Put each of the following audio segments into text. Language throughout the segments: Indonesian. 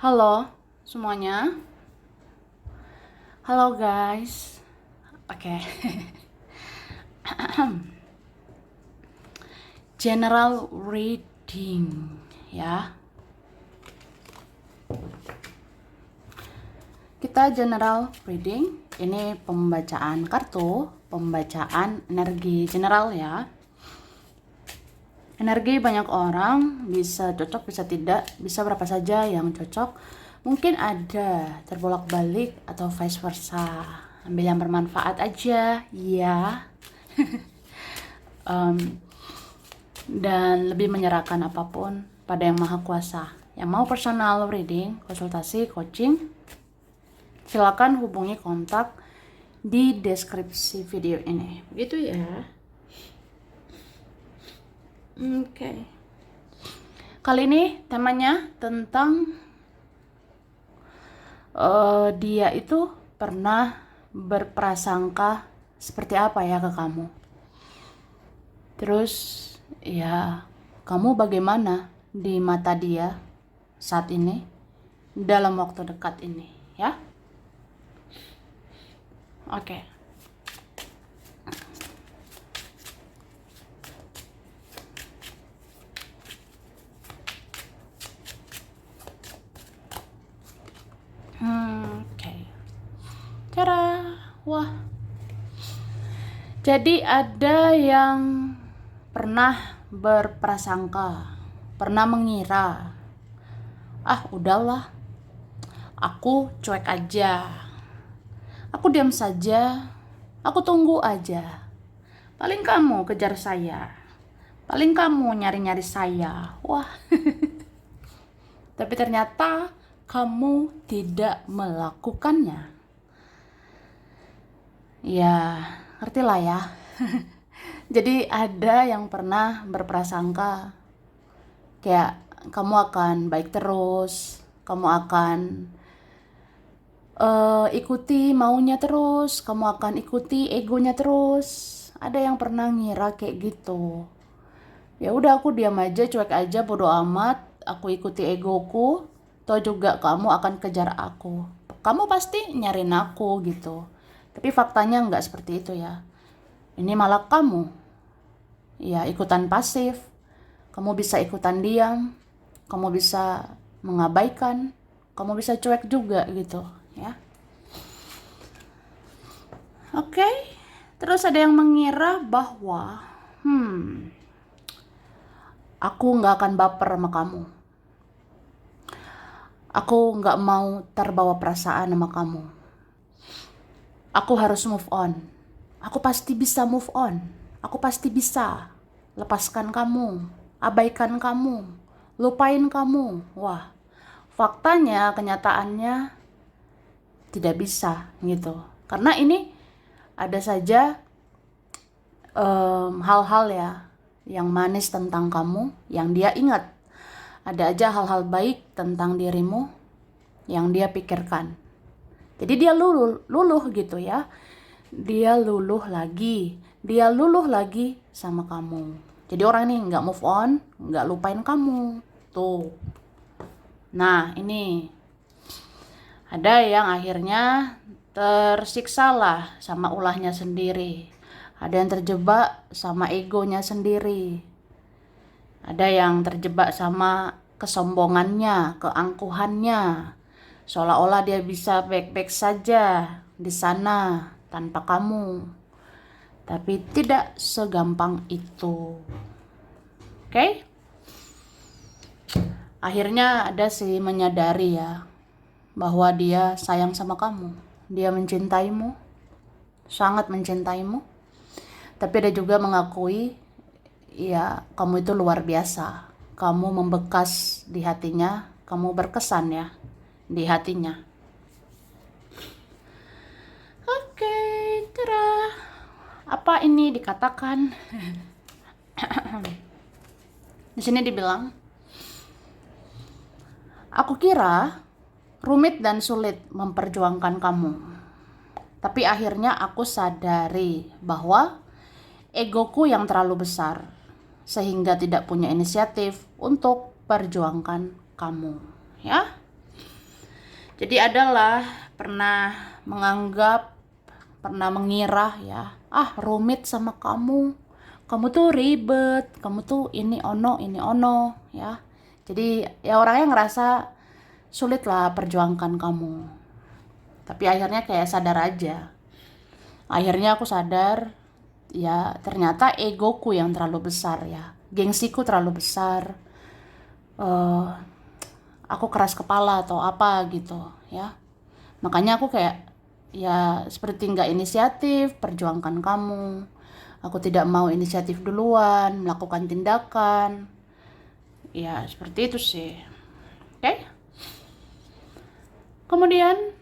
Halo semuanya. Halo guys. Oke. General reading ya. Kita general reading. Ini pembacaan kartu, pembacaan energi general ya. Energi banyak orang, bisa cocok, bisa tidak, bisa berapa saja yang cocok. Mungkin ada terbolak-balik atau vice versa. Ambil yang bermanfaat aja, ya. Dan lebih menyerahkan apapun pada Yang Maha Kuasa. Yang mau personal reading, konsultasi, coaching, silakan hubungi kontak di deskripsi video ini. Begitu ya. Oke. Kali ini temanya tentang dia itu pernah berprasangka seperti apa ya ke kamu. Terus ya, kamu bagaimana di mata dia saat ini, dalam waktu dekat ini ya. Oke. Oke. Cara, wah. Jadi ada yang pernah berprasangka, pernah mengira, udahlah, aku cuek aja, aku diam saja, aku tunggu aja. Paling kamu kejar saya, paling kamu nyari-nyari saya. Wah. Tapi ternyata kamu tidak melakukannya. Ya, ngertilah ya. Jadi ada yang pernah berprasangka kayak kamu akan baik terus, kamu akan ikuti maunya terus, kamu akan ikuti egonya terus. Ada yang pernah ngira kayak gitu. Ya udah, aku diam aja, cuek aja, bodo amat, aku ikuti egoku, toh juga kamu akan kejar aku, kamu pasti nyariin aku gitu. Tapi faktanya nggak seperti itu ya. Ini malah kamu ya ikutan pasif, kamu bisa ikutan diam, kamu bisa mengabaikan, kamu bisa cuek juga gitu ya. Oke. Terus ada yang mengira bahwa aku nggak akan baper sama kamu, aku nggak mau terbawa perasaan sama kamu, aku harus move on, aku pasti bisa move on, aku pasti bisa lepaskan kamu, abaikan kamu, lupain kamu. Wah, faktanya, kenyataannya tidak bisa gitu. Karena ini ada saja hal-hal ya yang manis tentang kamu yang dia ingat. Ada aja hal-hal baik tentang dirimu yang dia pikirkan. Jadi dia luluh gitu ya. Dia luluh lagi sama kamu. Jadi orang ini nggak move on, nggak lupain kamu. Tuh. Nah, ini ada yang akhirnya tersiksa lah sama ulahnya sendiri. Ada yang terjebak sama egonya sendiri. Ada yang terjebak sama kesombongannya, keangkuhannya. Seolah-olah dia bisa baik-baik saja di sana tanpa kamu. Tapi tidak segampang itu. Oke? Akhirnya ada sih menyadari ya bahwa dia sayang sama kamu. Dia mencintaimu, sangat mencintaimu. Tapi ada juga mengakui ya, kamu itu luar biasa. Kamu membekas di hatinya, kamu berkesan ya di hatinya. Oke, cerah. Apa ini dikatakan? Di sini dibilang, aku kira rumit dan sulit memperjuangkan kamu. Tapi akhirnya aku sadari bahwa egoku yang terlalu besar sehingga tidak punya inisiatif untuk perjuangkan kamu, ya. Jadi adalah pernah menganggap, pernah mengira ya, rumit sama kamu. Kamu tuh ribet, kamu tuh ini ono ya. Jadi ya orangnya ngerasa sulit lah perjuangkan kamu. Tapi akhirnya kayak sadar aja. Akhirnya aku sadar, ya ternyata egoku yang terlalu besar ya. Gengsiku terlalu besar. eh aku keras kepala atau apa gitu ya. Makanya aku kayak ya seperti nggak inisiatif perjuangkan kamu. Aku tidak mau inisiatif duluan melakukan tindakan. Ya seperti itu sih. Oke. Kemudian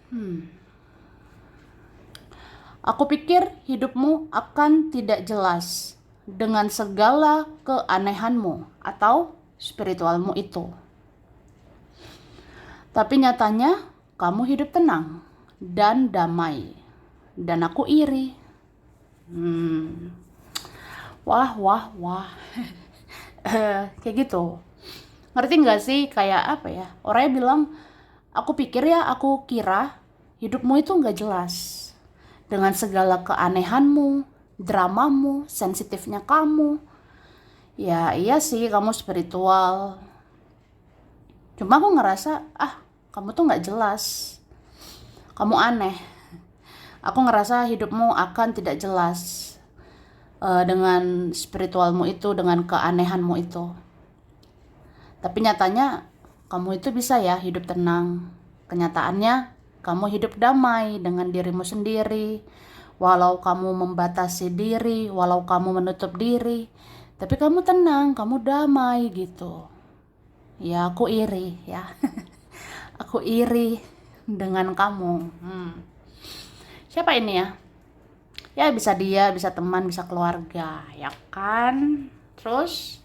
aku pikir hidupmu akan tidak jelas dengan segala keanehanmu atau spiritualmu itu. Tapi nyatanya kamu hidup tenang dan damai. Dan aku iri. Wah. Kayak gitu. Ngerti gak sih kayak apa ya? Orangnya bilang, aku kira hidupmu itu gak jelas. Dengan segala keanehanmu, dramamu, sensitifnya kamu. Ya iya sih kamu spiritual. Cuma aku ngerasa, kamu tuh gak jelas. Kamu aneh. Aku ngerasa hidupmu akan tidak jelas dengan spiritualmu itu, dengan keanehanmu itu. Tapi nyatanya kamu itu bisa ya hidup tenang. Kenyataannya kamu hidup damai dengan dirimu sendiri. Walau kamu membatasi diri, walau kamu menutup diri, tapi kamu tenang, kamu damai gitu. Ya aku iri ya. Aku iri dengan kamu. Siapa ini ya? Ya bisa dia, bisa teman, bisa keluarga, ya kan? Terus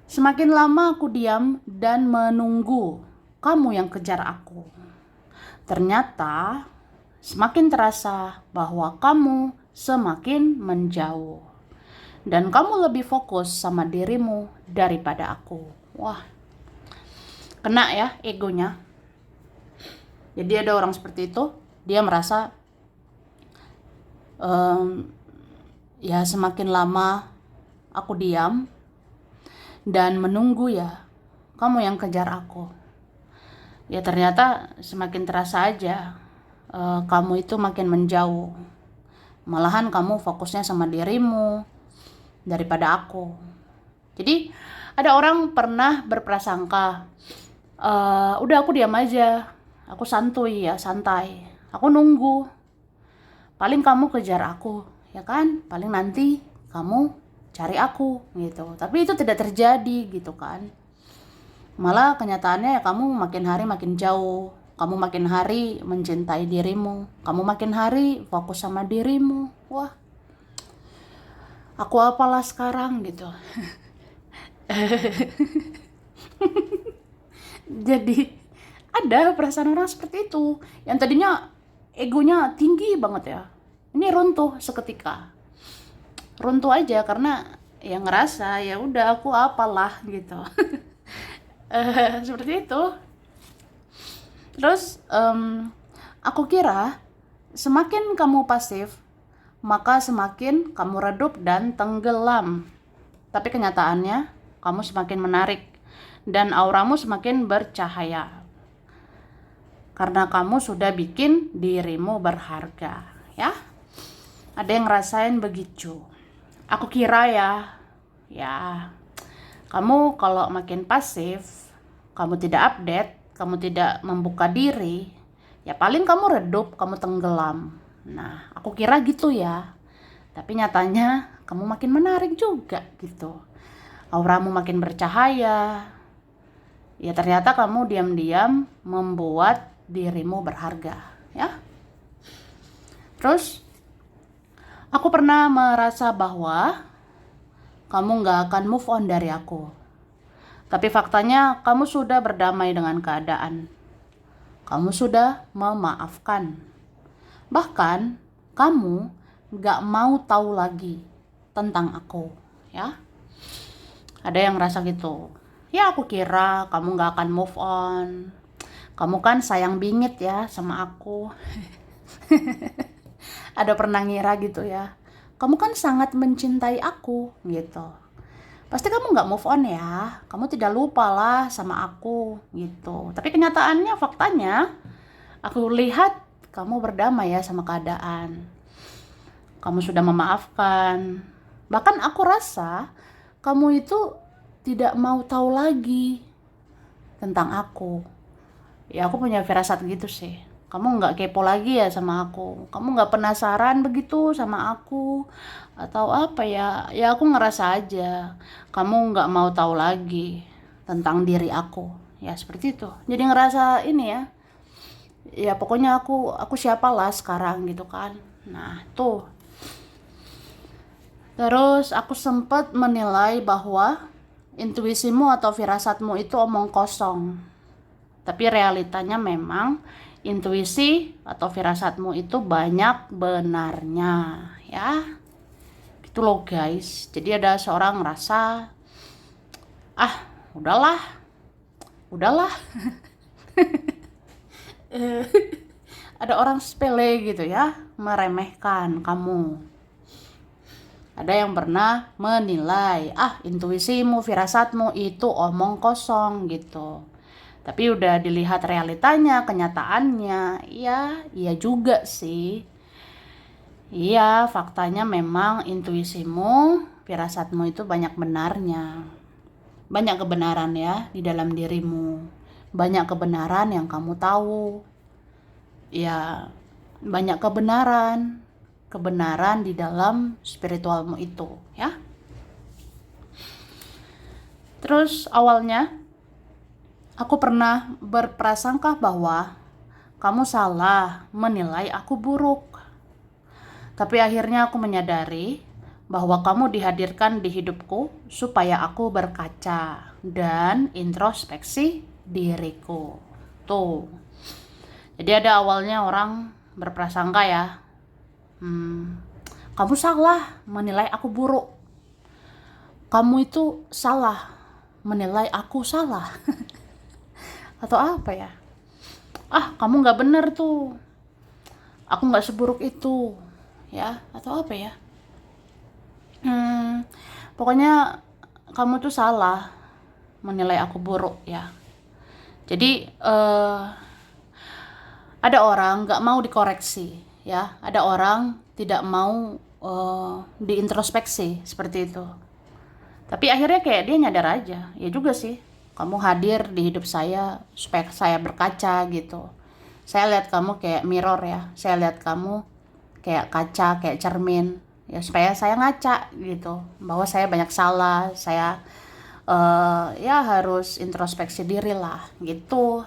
semakin lama aku diam dan menunggu kamu yang kejar aku. Ternyata semakin terasa bahwa kamu semakin menjauh. Dan kamu lebih fokus sama dirimu daripada aku. Wah, kena ya egonya. Jadi ada orang seperti itu, dia merasa ya semakin lama aku diam dan menunggu ya kamu yang kejar aku. Ya ternyata semakin terasa aja kamu itu makin menjauh. Malahan kamu fokusnya sama dirimu daripada aku. Jadi ada orang pernah berprasangka, udah aku diam aja, aku santuy ya, santai, aku nunggu. Paling kamu kejar aku, ya kan? Paling nanti kamu cari aku gitu. Tapi itu tidak terjadi gitu kan. Malah kenyataannya ya kamu makin hari makin jauh. Kamu makin hari mencintai dirimu. Kamu makin hari fokus sama dirimu. Wah, aku apalah sekarang gitu. Jadi ada perasaan orang seperti itu. Yang tadinya egonya tinggi banget ya. Ini runtuh seketika. Runtuh aja karena ya ngerasa ya udah aku apalah gitu. Seperti itu. Terus aku kira semakin kamu pasif, maka semakin kamu redup dan tenggelam. Tapi kenyataannya kamu semakin menarik dan auramu semakin bercahaya. Karena kamu sudah bikin dirimu berharga, ya. Ada yang ngerasain begitu. Aku kira ya, kamu kalau makin pasif, kamu tidak update, kamu tidak membuka diri, ya paling kamu redup, kamu tenggelam. Nah, aku kira gitu ya. Tapi nyatanya kamu makin menarik juga gitu. Auramu makin bercahaya. Ya ternyata kamu diam-diam membuat dirimu berharga, ya. Terus aku pernah merasa bahwa kamu gak akan move on dari aku. Tapi faktanya kamu sudah berdamai dengan keadaan. Kamu sudah memaafkan. Bahkan kamu gak mau tahu lagi tentang aku, ya. Ada yang ngerasa gitu. Ya aku kira kamu gak akan move on. Kamu kan sayang bingit ya sama aku. Ada pernah ngira gitu ya, kamu kan sangat mencintai aku gitu. Pasti kamu nggak move on ya, kamu tidak lupa lah sama aku gitu. Tapi kenyataannya, faktanya, aku lihat kamu berdamai ya sama keadaan. Kamu sudah memaafkan. Bahkan aku rasa kamu itu tidak mau tahu lagi tentang aku. Ya aku punya firasat gitu sih. Kamu nggak kepo lagi ya sama aku. Kamu nggak penasaran begitu sama aku. Atau apa ya. Ya aku ngerasa aja. Kamu nggak mau tahu lagi tentang diri aku. Ya seperti itu. Jadi ngerasa ini ya. Ya pokoknya aku siapalah sekarang gitu kan. Nah tuh. Terus aku sempat menilai bahwa intuisimu atau firasatmu itu omong kosong. Tapi realitanya memang intuisi atau firasatmu itu banyak benarnya ya. Gitu loh guys. Jadi ada seorang ngerasa, ah udahlah, udahlah. Ada orang sepele gitu ya, meremehkan kamu. Ada yang pernah menilai, intuisimu, firasatmu itu omong kosong gitu. Tapi udah dilihat realitanya, kenyataannya, ya iya juga sih. Iya, faktanya memang intuisimu, firasatmu itu banyak benarnya. Banyak kebenaran ya di dalam dirimu. Banyak kebenaran yang kamu tahu. Ya, banyak kebenaran di dalam spiritualmu itu ya. Terus awalnya aku pernah berprasangka bahwa kamu salah menilai aku buruk. Tapi akhirnya aku menyadari bahwa kamu dihadirkan di hidupku supaya aku berkaca dan introspeksi diriku. Tuh. Jadi ada awalnya orang berprasangka ya, kamu salah menilai aku buruk. Kamu itu salah menilai aku salah. Atau apa ya? Kamu gak bener tuh. Aku gak seburuk itu. Ya, atau apa ya? Pokoknya kamu tuh salah menilai aku buruk ya. Jadi ada orang gak mau dikoreksi ya. Ada orang tidak mau diintrospeksi seperti itu. Tapi akhirnya kayak dia nyadar aja. Ya juga sih, kamu hadir di hidup saya supaya saya berkaca gitu. Saya lihat kamu kayak mirror ya. Saya lihat kamu kayak kaca, kayak cermin. Ya supaya saya ngaca gitu. Bahwa saya banyak salah. Saya ya harus introspeksi diri lah gitu.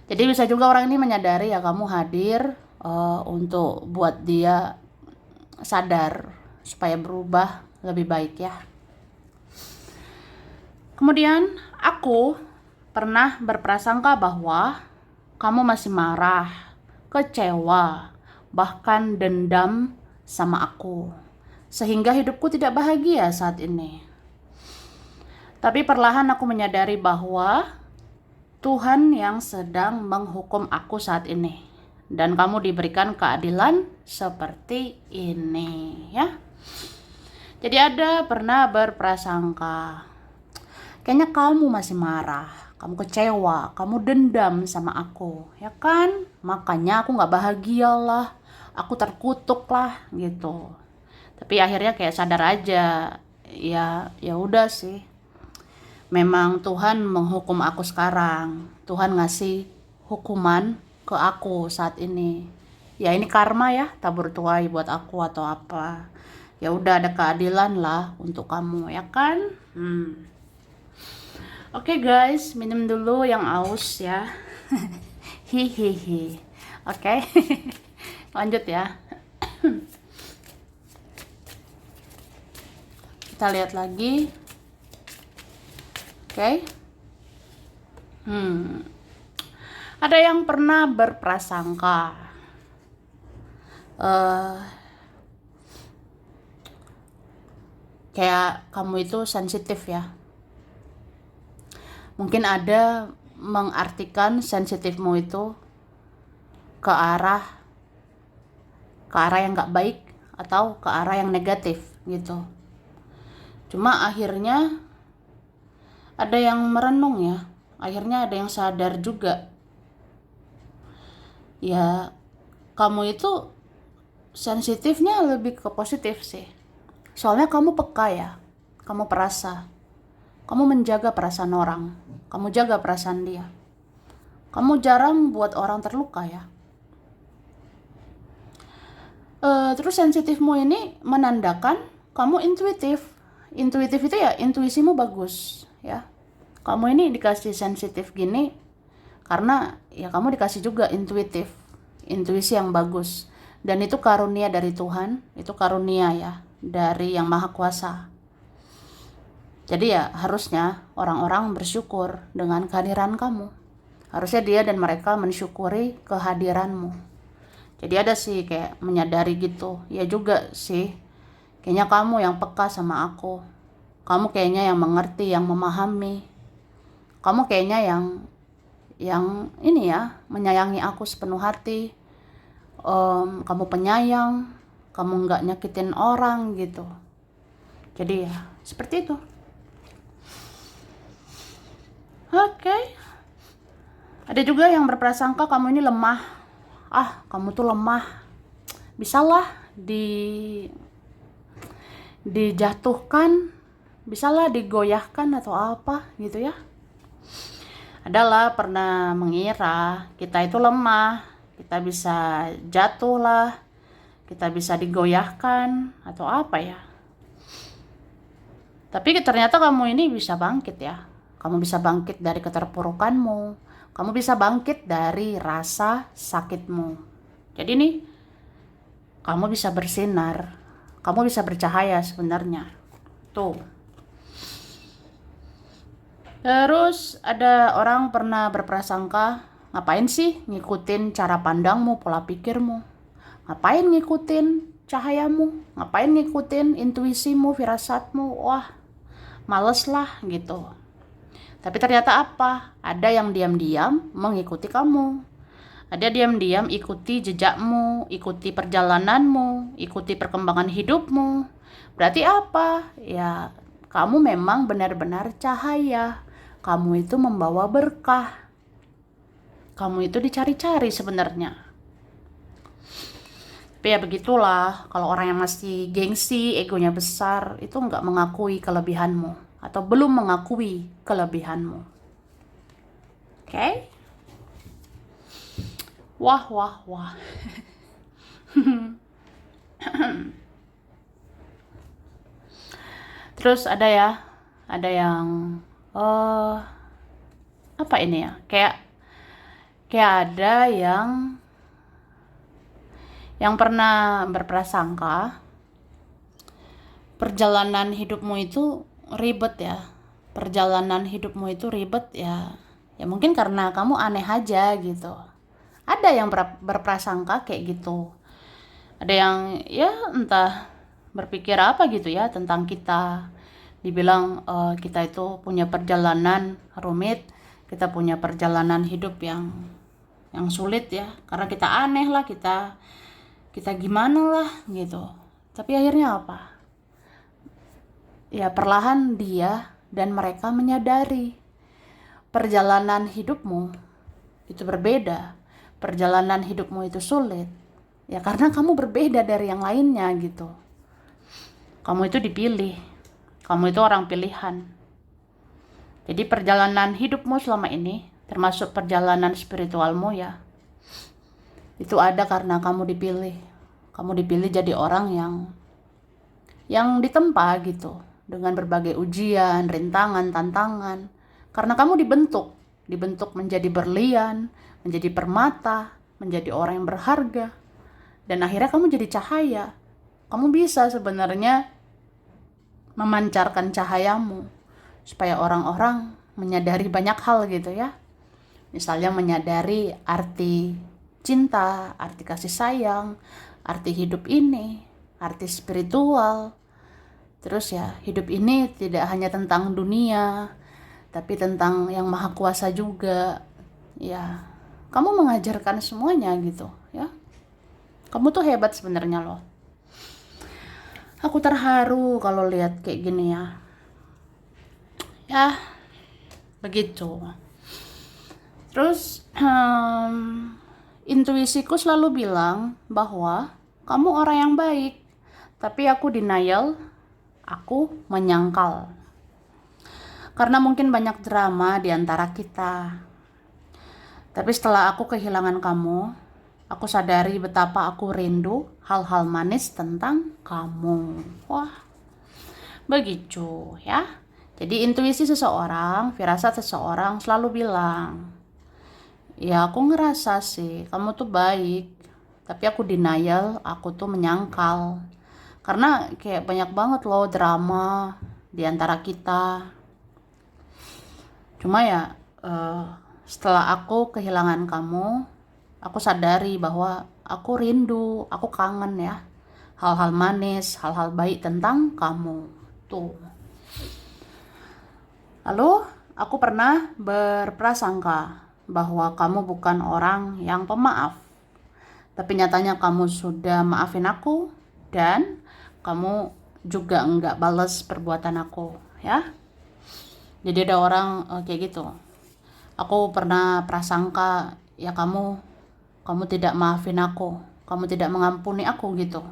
Jadi bisa juga orang ini menyadari ya kamu hadir untuk buat dia sadar supaya berubah lebih baik ya. Kemudian aku pernah berprasangka bahwa kamu masih marah, kecewa, bahkan dendam sama aku. Sehingga hidupku tidak bahagia saat ini. Tapi perlahan aku menyadari bahwa Tuhan yang sedang menghukum aku saat ini. Dan kamu diberikan keadilan seperti ini ya. Jadi ada pernah berprasangka, kayaknya kamu masih marah, kamu kecewa, kamu dendam sama aku, ya kan? Makanya aku nggak bahagia lah, aku terkutuk lah gitu. Tapi akhirnya kayak sadar aja, ya udah sih. Memang Tuhan menghukum aku sekarang. Tuhan ngasih hukuman ke aku saat ini. Ya ini karma ya, tabur tuai buat aku atau apa. Ya udah ada keadilan lah untuk kamu, ya kan? Oke guys, minum dulu yang aus ya. Hihihi. Oke. Lanjut ya. Kita lihat lagi. Oke. Ada yang pernah berprasangka kayak kamu itu sensitif ya. Mungkin ada mengartikan sensitifmu itu ke arah yang nggak baik atau ke arah yang negatif gitu. Cuma akhirnya ada yang merenung ya, akhirnya ada yang sadar juga. Ya, kamu itu sensitifnya lebih ke positif sih. Soalnya kamu peka ya, kamu perasa, kamu menjaga perasaan orang, kamu jaga perasaan dia. Kamu jarang buat orang terluka ya. Terus sensitifmu ini menandakan kamu intuitif. Intuitif itu ya intuisimu bagus ya. Kamu ini dikasih sensitif gini karena ya kamu dikasih juga intuitif, intuisi yang bagus. Dan itu karunia dari Tuhan, itu karunia ya dari Yang Maha Kuasa. Jadi ya harusnya orang-orang bersyukur dengan kehadiran kamu. Harusnya dia dan mereka mensyukuri kehadiranmu. Jadi ada sih kayak menyadari gitu. Ya juga sih, kayaknya kamu yang peka sama aku. Kamu kayaknya yang mengerti, yang memahami. Kamu kayaknya yang ini ya, menyayangi aku sepenuh hati. Kamu penyayang, kamu nggak nyakitin orang gitu. Jadi ya seperti itu. Oke. Ada juga yang berprasangka kamu ini lemah. Kamu tuh lemah. Bisalah dijatuhkan, bisalah digoyahkan atau apa gitu ya. Adalah pernah mengira kita itu lemah, kita bisa jatuh lah, kita bisa digoyahkan atau apa ya. Tapi ternyata kamu ini bisa bangkit ya. Kamu bisa bangkit dari keterpurukanmu, kamu bisa bangkit dari rasa sakitmu. Jadi nih, kamu bisa bersinar, kamu bisa bercahaya sebenarnya. Tuh. Terus ada orang pernah berprasangka, ngapain sih ngikutin cara pandangmu, pola pikirmu? Ngapain ngikutin cahayamu? Ngapain ngikutin intuisimu, firasatmu? Wah, males lah gitu. Tapi ternyata apa? Ada yang diam-diam mengikuti kamu. Ada diam-diam ikuti jejakmu, ikuti perjalananmu, ikuti perkembangan hidupmu. Berarti apa? Ya, kamu memang benar-benar cahaya. Kamu itu membawa berkah. Kamu itu dicari-cari sebenarnya. Tapi ya begitulah, kalau orang yang masih gengsi, egonya besar, itu nggak mengakui kelebihanmu. Atau belum mengakui kelebihanmu. Oke? Wah. Terus ada yang apa ini ya? Kayak ada yang pernah berprasangka perjalanan hidupmu itu ribet ya. Perjalanan hidupmu itu ribet ya. Ya mungkin karena kamu aneh aja gitu. Ada yang berprasangka kayak gitu. Ada yang ya entah berpikir apa gitu ya tentang kita. Dibilang kita itu punya perjalanan rumit, kita punya perjalanan hidup yang sulit ya, karena kita aneh lah, kita gimana lah gitu. Tapi akhirnya apa? Ya perlahan dia dan mereka menyadari perjalanan hidupmu itu berbeda, perjalanan hidupmu itu sulit. Ya karena kamu berbeda dari yang lainnya gitu. Kamu itu dipilih, kamu itu orang pilihan. Jadi perjalanan hidupmu selama ini, termasuk perjalanan spiritualmu ya, itu ada karena kamu dipilih. Kamu dipilih jadi orang yang ditempa gitu, dengan berbagai ujian, rintangan, tantangan. Karena kamu dibentuk menjadi berlian, menjadi permata, menjadi orang yang berharga. Dan akhirnya kamu jadi cahaya. Kamu bisa sebenarnya memancarkan cahayamu supaya orang-orang menyadari banyak hal gitu ya. Misalnya menyadari arti cinta, arti kasih sayang, arti hidup ini, arti spiritual. Terus ya, hidup ini tidak hanya tentang dunia, tapi tentang yang maha kuasa juga. Ya, kamu mengajarkan semuanya gitu ya. Kamu tuh hebat sebenarnya loh. Aku terharu kalau lihat kayak gini ya. Ya, begitu. Terus intuisiku selalu bilang bahwa kamu orang yang baik. Tapi aku denial, aku menyangkal. Karena mungkin banyak drama di antara kita. Tapi setelah aku kehilangan kamu, aku sadari betapa aku rindu hal-hal manis tentang kamu. Wah, begitu ya. Jadi intuisi seseorang, firasat seseorang selalu bilang, ya aku ngerasa sih kamu tuh baik. Tapi aku denial, aku tuh menyangkal. Karena kayak banyak banget loh drama di antara kita. Cuma ya setelah aku kehilangan kamu, aku sadari bahwa aku rindu, aku kangen ya. Hal-hal manis, hal-hal baik tentang kamu. Tuh. Lalu aku pernah berprasangka bahwa kamu bukan orang yang pemaaf. Tapi nyatanya kamu sudah maafin aku dan kamu juga enggak balas perbuatan aku, ya. Jadi ada orang kayak gitu. Aku pernah prasangka ya kamu tidak maafin aku, kamu tidak mengampuni aku gitu.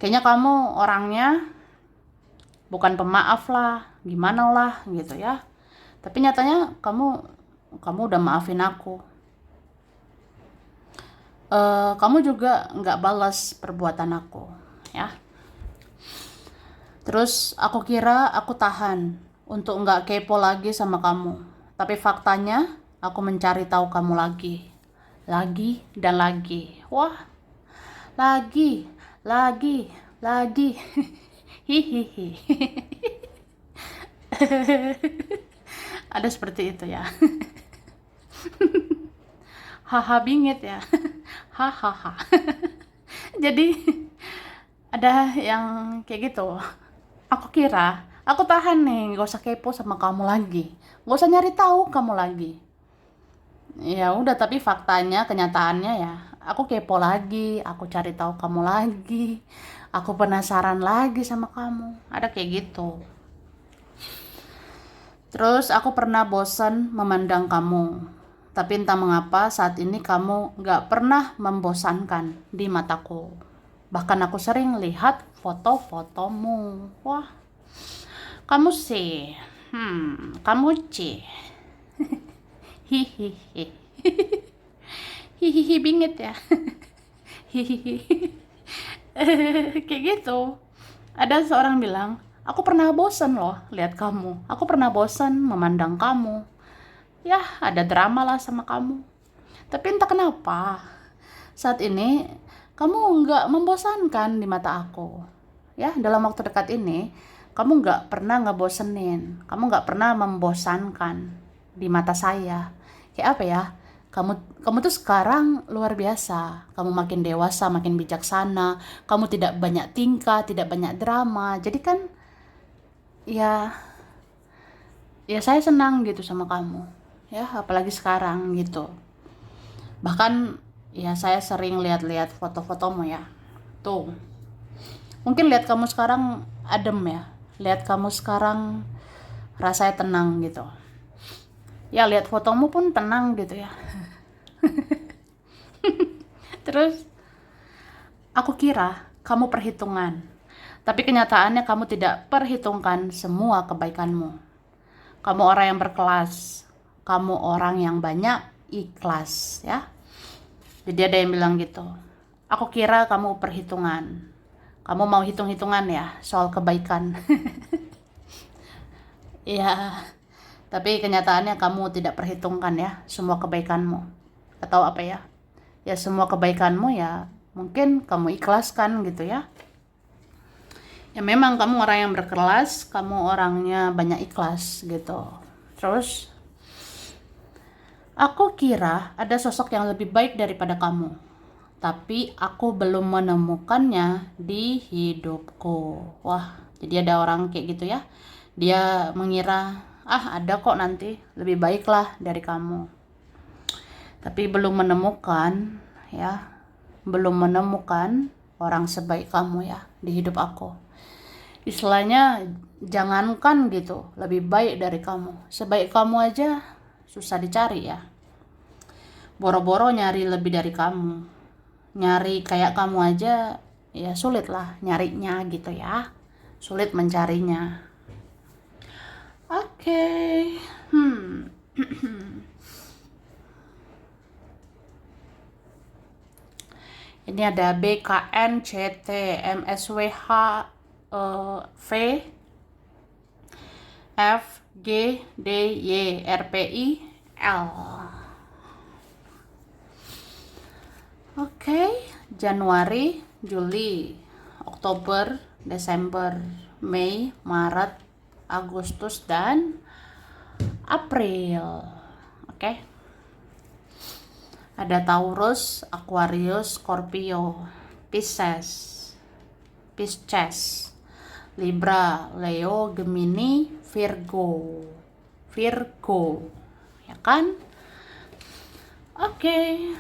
Kayaknya kamu orangnya bukan pemaaf lah, gimana lah gitu ya. Tapi nyatanya kamu udah maafin aku. Kamu juga nggak balas perbuatan aku, ya. Terus aku kira aku tahan untuk nggak kepo lagi sama kamu. Tapi faktanya aku mencari tahu kamu lagi dan lagi. Wah, lagi. Hihihi. Ada seperti itu ya. Haha bingit ya. Hahaha. Jadi ada yang kayak gitu. Aku kira aku tahan nih, gak usah kepo sama kamu lagi, gak usah nyari tahu kamu lagi. Ya udah, tapi faktanya, kenyataannya ya, aku kepo lagi, aku cari tahu kamu lagi, aku penasaran lagi sama kamu. Ada kayak gitu. Terus aku pernah bosan memandang kamu, tapi entah mengapa saat ini kamu gak pernah membosankan di mataku. Bahkan aku sering lihat foto-fotomu. Wah, kamu sih, kamu sih, hihihi, hihihi bingit ya, hihihi, kayak gitu. Ada seorang bilang, aku pernah bosan loh lihat kamu, aku pernah bosan memandang kamu. Ya, ada drama lah sama kamu. Tapi entah kenapa, saat ini kamu nggak membosankan di mata aku. Ya, dalam waktu dekat ini, kamu nggak pernah ngebosenin, kamu nggak pernah membosankan di mata saya. Kayak apa ya? Kamu tuh sekarang luar biasa. Kamu makin dewasa, makin bijaksana. Kamu tidak banyak tingkah, tidak banyak drama. Jadi kan, ya, ya saya senang gitu sama kamu. Ya, apalagi sekarang gitu. Bahkan ya saya sering lihat-lihat foto-fotomu ya. Tuh. Mungkin lihat kamu sekarang adem ya. Lihat kamu sekarang rasanya tenang gitu. Ya lihat fotomu pun tenang gitu ya. Terus aku kira kamu perhitungan. Tapi kenyataannya kamu tidak perhitungkan semua kebaikanmu. Kamu orang yang berkelas. Kamu orang yang banyak ikhlas ya. Jadi ada yang bilang gitu. Aku kira kamu perhitungan. Kamu mau hitung-hitungan ya soal kebaikan. Ya, tapi kenyataannya kamu tidak perhitungkan ya semua kebaikanmu. Atau apa ya? Ya semua kebaikanmu ya mungkin kamu ikhlaskan gitu ya. Ya memang kamu orang yang berkelas, kamu orangnya banyak ikhlas gitu. Terus aku kira ada sosok yang lebih baik daripada kamu. Tapi aku belum menemukannya di hidupku. Wah, jadi ada orang kayak gitu ya. Dia mengira Ada kok nanti lebih baik lah dari kamu. Tapi belum menemukan ya, belum menemukan orang sebaik kamu ya di hidup aku. Istilahnya jangankan gitu lebih baik dari kamu, sebaik kamu aja susah dicari ya. Boro-boro nyari lebih dari kamu, nyari kayak kamu aja ya sulit lah nyarinya gitu ya, sulit mencarinya. Oke. Ini ada BKN, CT, MSWH, V, F, G, D, Y, RPI, L. Oke, Januari, Juli, Oktober, Desember, Mei, Maret, Agustus, dan April. Oke. Ada Taurus, Aquarius, Scorpio, Pisces, Libra, Leo, Gemini, Virgo. Ya kan? Oke.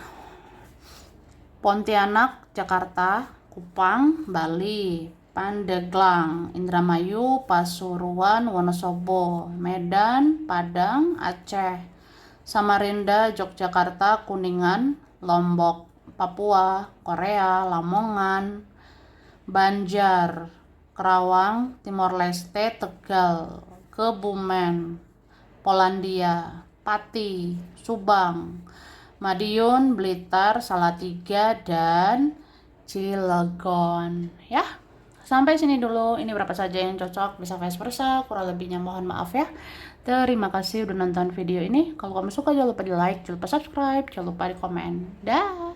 Pontianak, Jakarta, Kupang, Bali, Pandeglang, Indramayu, Pasuruan, Wonosobo, Medan, Padang, Aceh, Samarinda, Yogyakarta, Kuningan, Lombok, Papua, Korea, Lamongan, Banjar, Kerawang, Timor Leste, Tegal, Kebumen, Polandia, Pati, Subang, Madiun, Blitar, Salatiga, dan Cilegon ya. Sampai sini dulu, ini berapa saja yang cocok, bisa vice versa, kurang lebihnya mohon maaf ya. Terima kasih udah nonton video ini. Kalau kamu suka jangan lupa di like, jangan lupa subscribe, jangan lupa di komen. Dah.